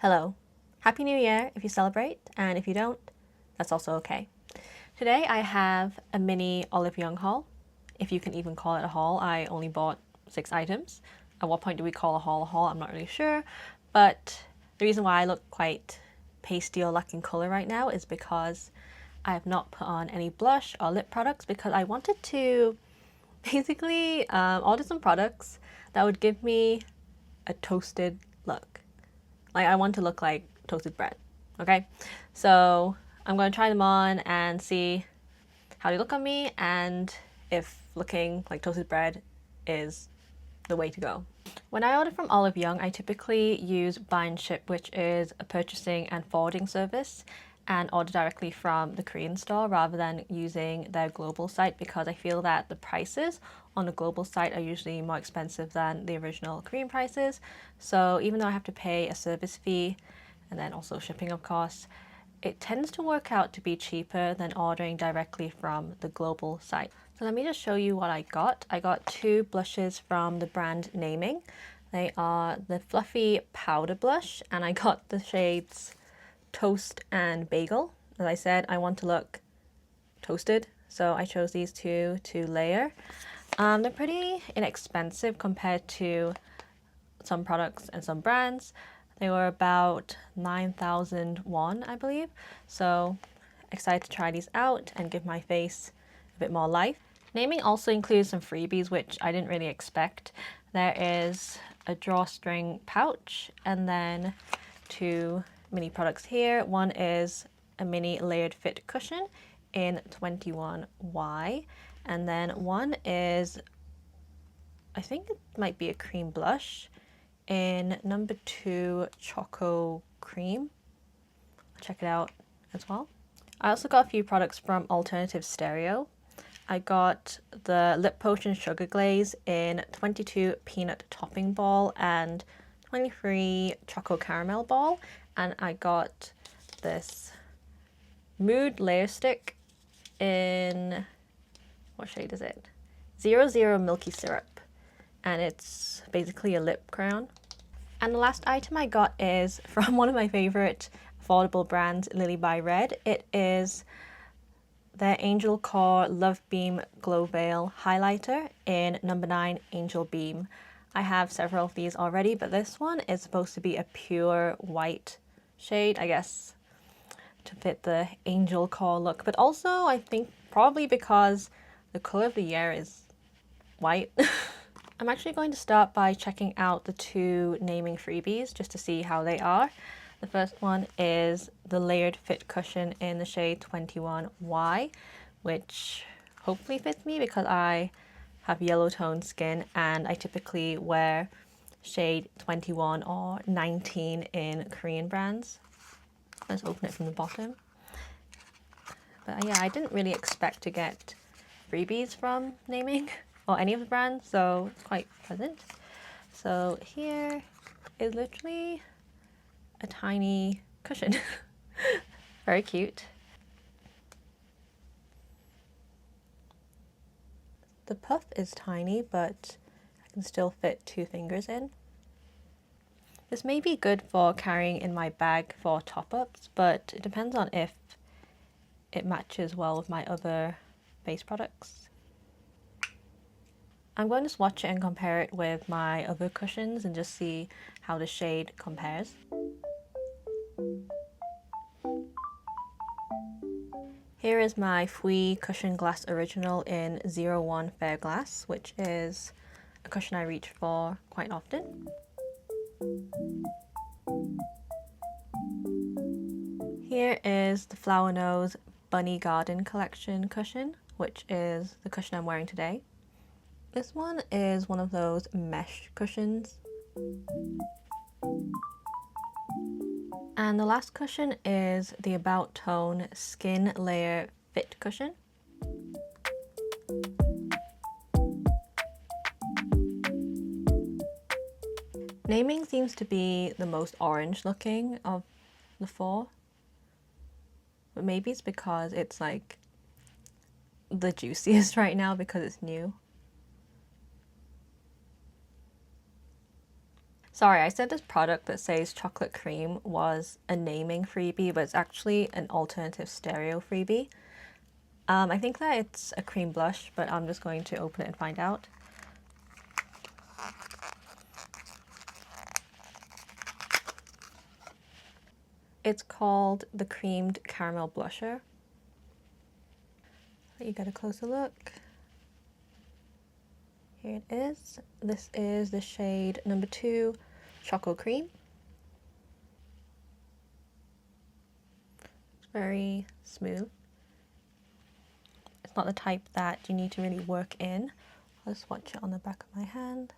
Hello. Happy New Year if you celebrate, and if you don't, that's also okay. Today I have a mini Olive Young haul. If you can even call it a haul, I only bought 6 items. At what point do we call a haul? I'm not really sure, but the reason why I look quite pasty or lacking colour right now is because I have not put on any blush or lip products because I wanted to basically order some products that would give me a toasted look. Like, I want to look like toasted bread, okay? So I'm going to try them on and see how they look on me and if looking like toasted bread is the way to go. When I order from Olive Young, I typically use Buy and Ship, which is a purchasing and forwarding service, and order directly from the Korean store rather than using their global site, because I feel that the prices on the global site are usually more expensive than the original Korean prices. So even though I have to pay a service fee and then also shipping of course, it tends to work out to be cheaper than ordering directly from the global site. So let me just show you what I got. I got 2 blushes from the brand Naming. They are the Fluffy Powder Blush, and I got the shades Toast and Bagel. As I said, I want to look toasted, so I chose these 2 to layer. They're pretty inexpensive compared to some products and some brands. They were about 9,000 won, I believe. So excited to try these out and give my face a bit more life. Naming also includes some freebies, which I didn't really expect. There is a drawstring pouch and then 2 mini products here. One is a mini layered fit cushion in 21Y, and then one is, I think it might be a cream blush in number 2 Choco Cream. I'll check it out as well. I also got a few products from Alternative Stereo. I got the Lip Potion Sugar Glaze in 22 Peanut Topping Ball and 23 Choco Caramel Ball, and I got this Mood Layer Stick in, what shade is it? 00 Milky Syrup, and it's basically a lip crayon. And the last item I got is from one of my favorite affordable brands, Lilybyred. It is their Angel Core Love Beam Glow Veil Highlighter in number 9 Angel Beam. I have several of these already, but this one is supposed to be a pure white shade, I guess, to fit the Angel Core look. But also, I think probably because the color of the year is white. I'm actually going to start by checking out the 2 Naming freebies just to see how they are. The first one is the Layered Fit Cushion in the shade 21Y, which hopefully fits me because I have yellow toned skin and I typically wear shade 21 or 19 in Korean brands. Let's open it from the bottom. But yeah, I didn't really expect to get freebies from Naming or any of the brands, so it's quite pleasant. So here is literally a tiny cushion. Very cute. The puff is tiny, but I can still fit 2 fingers in. This may be good for carrying in my bag for top-ups, but it depends on if it matches well with my other face products. I'm going to swatch it and compare it with my other cushions and just see how the shade compares. Here is my Fui Cushion Glass Original in 01 Fair Glass, which is a cushion I reach for quite often. Here is the Flower Nose Bunny Garden Collection cushion, which is the cushion I'm wearing today. This one is one of those mesh cushions. And the last cushion is the About Tone Skin Layer Fit Cushion. Naming seems to be the most orange looking of the 4. But maybe it's because it's like the juiciest right now because it's new. Sorry, I said this product that says chocolate cream was a naming freebie, but it's actually an alternative stereo freebie. I think that it's a cream blush, but I'm just going to open it and find out. It's called the Creamed Caramel Blusher. Let you get a closer look. Here it is. This is the shade number 2, Choco Cream. It's very smooth. It's not the type that you need to really work in. I'll swatch it on the back of my hand.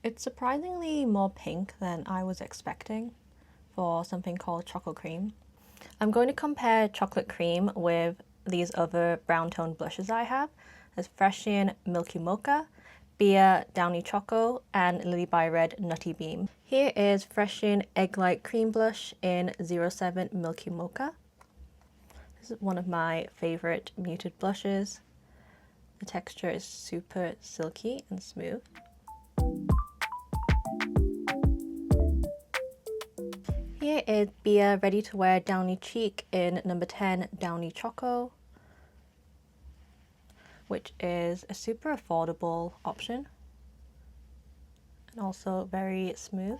It's surprisingly more pink than I was expecting for something called Choco Cream. I'm going to compare Chocolate Cream with these other brown tone blushes I have. There's Freshian Milky Mocha, Bia Downy Choco, and Lilybyred Nutty Beam. Here is Freshian Egg Light Cream Blush in 07 Milky Mocha. This is one of my favorite muted blushes. The texture is super silky and smooth. Here is Bia Ready to Wear Downy Cheek in number 10 Downy Choco, which is a super affordable option and also very smooth.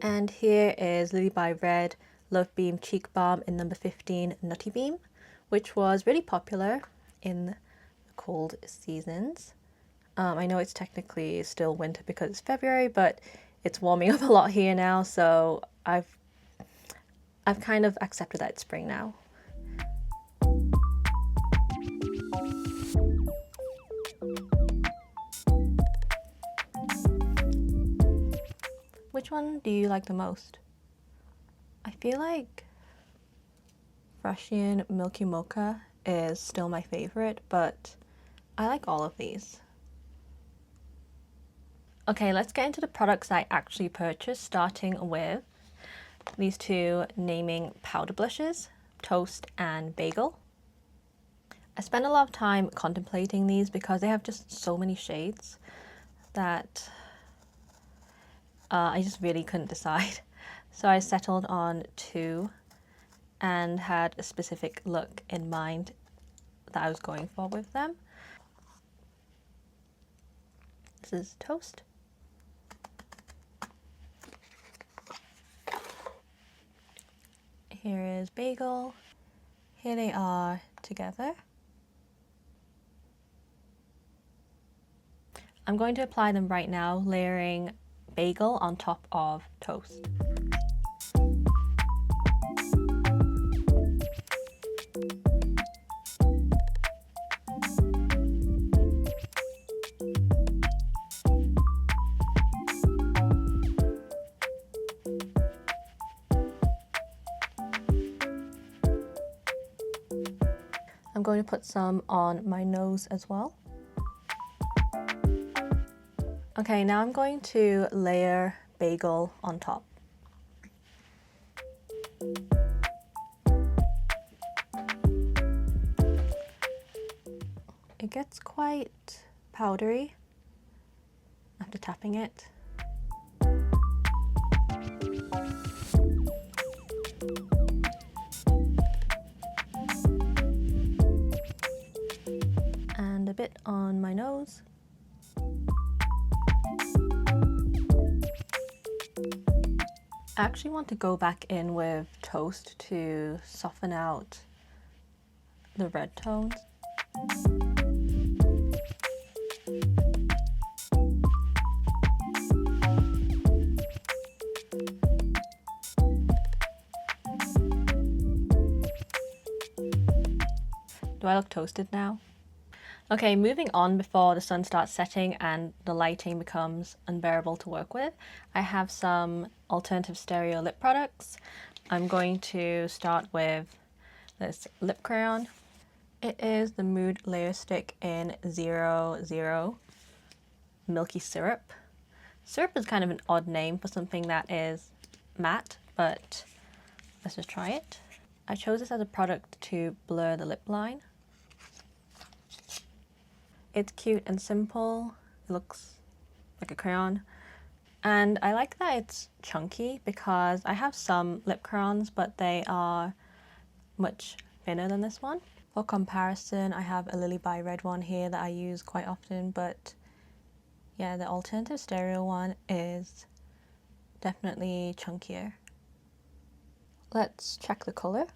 And here is Lilybyred Love Beam Cheek Balm in number 15 Nutty Beam, which was really popular in the cold seasons. I know it's technically still winter because it's February, but it's warming up a lot here now, so I've kind of accepted that it's spring now. Which one do you like the most? I feel like Freshian Milky Mocha is still my favorite, but I like all of these. Okay, let's get into the products I actually purchased, starting with these two naming powder blushes, Toast and Bagel. I spent a lot of time contemplating these because they have just so many shades that I just really couldn't decide. So I settled on 2 and had a specific look in mind that I was going for with them. This is Toast. Here is Bagel. Here they are together. I'm going to apply them right now, layering Bagel on top of Toast. I'm going to put some on my nose as well. Okay, now I'm going to layer Bagel on top. It gets quite powdery after tapping it. And a bit on my nose. I actually want to go back in with Toast to soften out the red tones. Do I look toasted now? Okay, moving on before the sun starts setting and the lighting becomes unbearable to work with, I have some alternative stereo lip products. I'm going to start with this lip crayon. It is the Mood Layer Stick in 00 Milky Syrup. Syrup is kind of an odd name for something that is matte, but let's just try it. I chose this as a product to blur the lip line. It's cute and simple. It looks like a crayon. And I like that it's chunky because I have some lip crayons, but they are much thinner than this one. For comparison, I have a lilybyred one here that I use quite often, but yeah, the alternative stereo one is definitely chunkier. Let's check the color.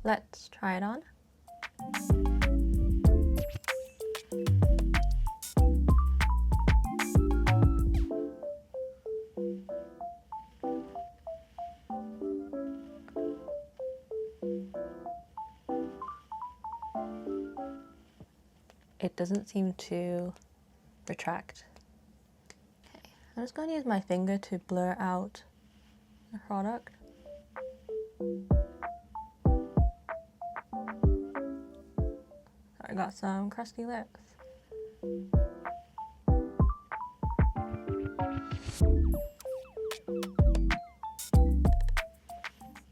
Let's try it on. It doesn't seem to retract. Okay, I'm just going to use my finger to blur out the product. I got some crusty lips.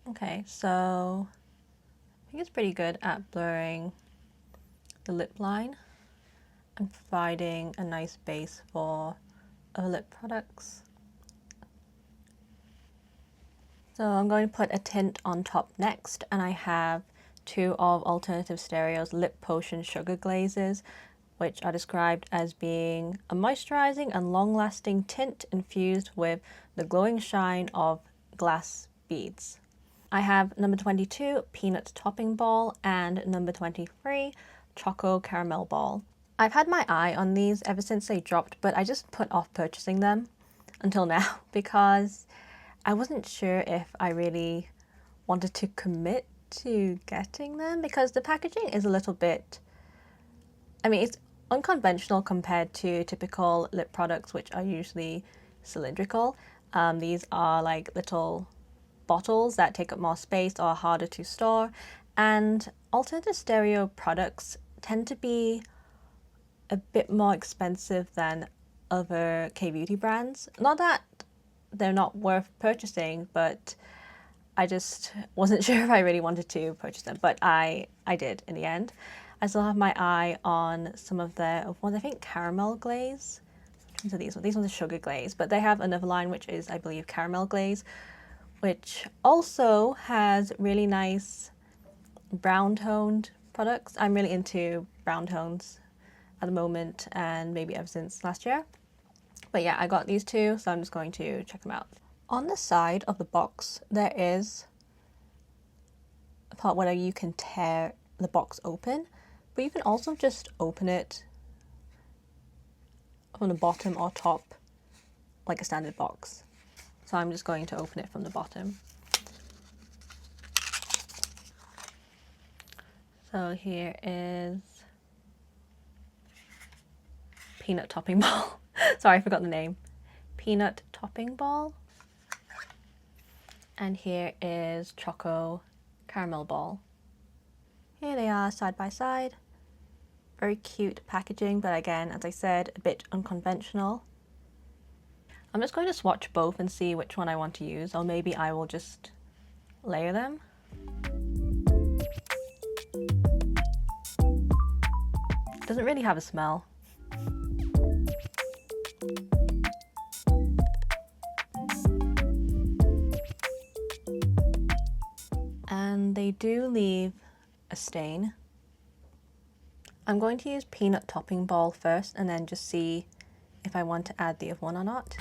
Okay, so I think it's pretty good at blurring the lip line and providing a nice base for other lip products. So I'm going to put a tint on top next, and I have two of Alternative Stereo's Lip Potion Sugar Glazes, which are described as being a moisturizing and long-lasting tint infused with the glowing shine of glass beads. I have number 22 Peanut Topping Ball and number 23 Choco Caramel Ball. I've had my eye on these ever since they dropped, but I just put off purchasing them until now because I wasn't sure if I really wanted to commit to getting them, because the packaging is a little bit, I mean, it's unconventional compared to typical lip products, which are usually cylindrical. These are like little bottles that take up more space or are harder to store, and Alternative Stereo products tend to be a bit more expensive than other K-beauty brands. Not that they're not worth purchasing, but I just wasn't sure if I really wanted to purchase them, but I did in the end. I still have my eye on some of their ones. I think caramel glaze. Which ones are these ones? These ones are sugar glaze, but they have another line which is, I believe, caramel glaze, which also has really nice brown toned products. I'm really into brown tones at the moment, and maybe ever since last year. But yeah, I got these two, so I'm just going to check them out. On the side of the box, there is a part where you can tear the box open, but you can also just open it from the bottom or top like a standard box. So I'm just going to open it from the bottom. So here is Peanut Topping Ball. Sorry, I forgot the name. Peanut Topping Ball. And here is Choco Caramel Ball. Here they are side by side. Very cute packaging, but again, as I said, a bit unconventional. I'm just going to swatch both and see which one I want to use, or maybe I will just layer them. It doesn't really have a smell. And they do leave a stain. I'm going to use Peanut Topping Ball first and then just see if I want to add the other one or not.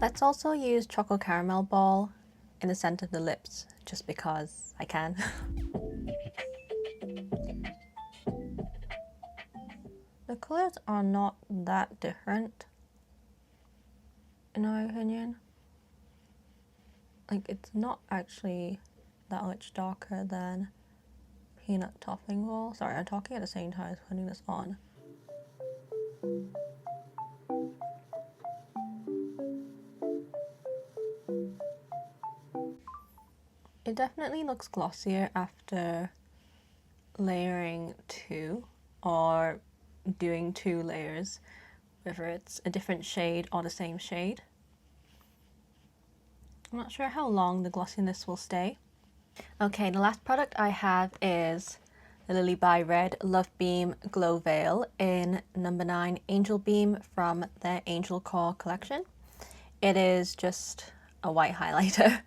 Let's also use Choco Caramel Ball in the center of the lips, just because I can. The colors are not that different, in my opinion. Like, it's not actually that much darker than Peanut Topping Ball. Sorry, I'm talking at the same time as putting this on. It definitely looks glossier after layering two or doing two layers, whether it's a different shade or the same shade. I'm not sure how long the glossiness will stay. Okay, the last product I have is the lilybyred Love Beam Glow Veil in number 9 Angel Beam from their Angel Core collection. It is just a white highlighter.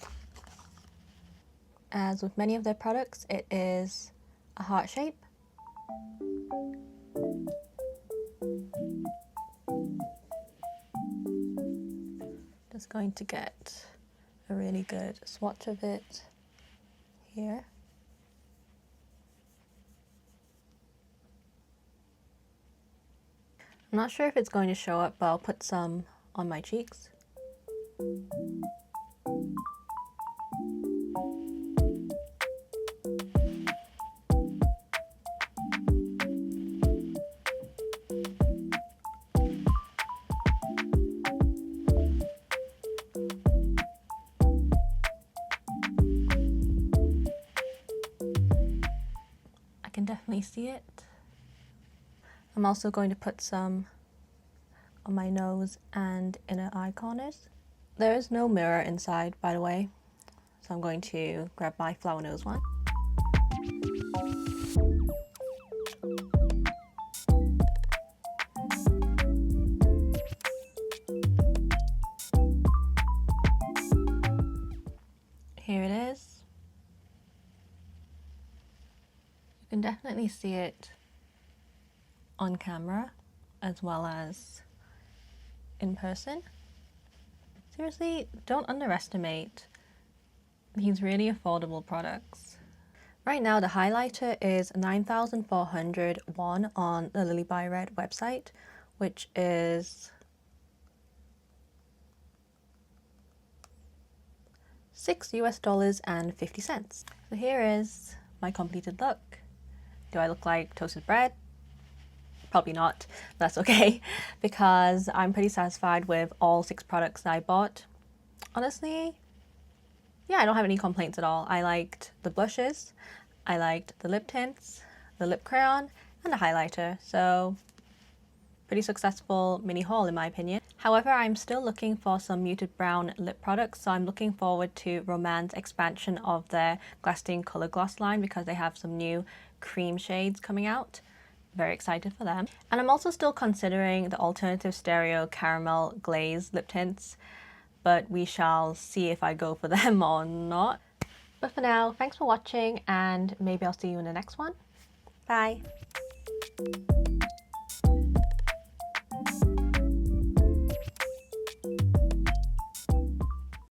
As with many of their products, it is a heart shape. Just going to get a really good swatch of it here. I'm not sure if it's going to show up, but I'll put some on my cheeks. I can definitely see it. I'm also going to put some on my nose and inner eye corners. There is no mirror inside, by the way, so I'm going to grab my flower nose one. Here it is. You can definitely see it on camera as well as in person. Seriously, don't underestimate these really affordable products. Right now the highlighter is 9,400 won on the lilybyred website, which is $6.50. So here is my completed look. Do I look like toasted bread? Probably not, but that's okay, because I'm pretty satisfied with all 6 products that I bought. Honestly, yeah, I don't have any complaints at all. I liked the blushes, I liked the lip tints, the lip crayon, and the highlighter, so pretty successful mini haul in my opinion. However, I'm still looking for some muted brown lip products, so I'm looking forward to Romand's expansion of their Glasting Colour Gloss line because they have some new cream shades coming out. Very excited for them. And I'm also still considering the Alternative Stereo Caramel Glaze lip tints, but we shall see if I go for them or not. But for now, thanks for watching, and maybe I'll see you in the next one. Bye!